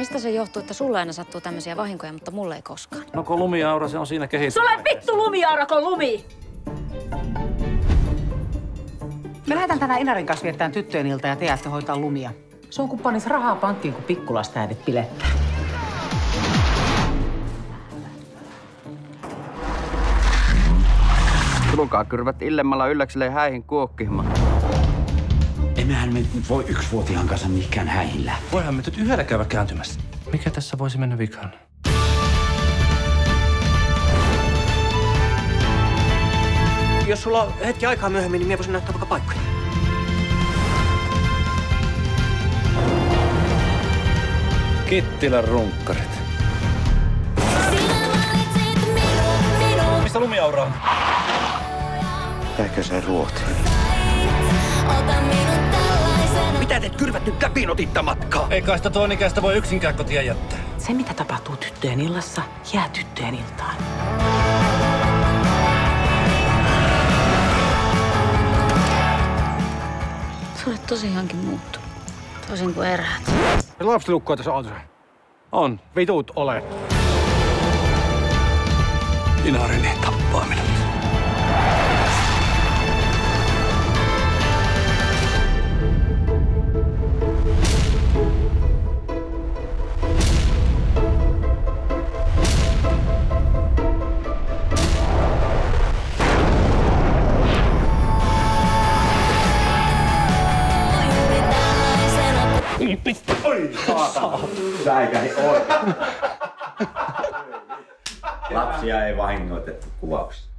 Mistä se johtuu, että sulle aina sattuu tämmöisiä vahinkoja, mutta mulle ei koskaan? No kun lumiaura, se on siinä kehissä. Sulle vittu lumiaura, kun lumi! Me lähdetään tänään Inarin kanssa viettämään tyttöjen ilta ja te jäätte hoitaa lumia. Se on kun panis rahaa pankkiin, kun pikkulastäidit pilettää. Tulkaa kyrvät illemmalla ylläkselle häihin kuokkimaan. Emmehän me nyt voi yksivuotiaan kanssa mihinkään häihin lähteä. Voihan me nyt yhdellä käydä kääntymässä. Mikä tässä voisi mennä vikaan? Jos sulla on hetki aikaa myöhemmin, niin minä voisin näyttää vaikka paikkoja. Kittilän runkkarit. Mistä lumiaura on? Ehkä se Ruotiin. Mitä teet kyrvätty käpinotitta matkaa? Ei kai sitä tuon ikäistä voi yksinkään kotia jättää. Se, mitä tapahtuu tyttöjen illassa, jää tyttöjen iltaan. Sä olet tosiaankin muuttunut. Toisin kuin eräät. Lapsilukkoa tässä autossa. On. Vitut olet. Inarini tappaa minut. Oi, saatana. Säikäni oikein. Lapsia ei vahingoitettu kuvauksessa.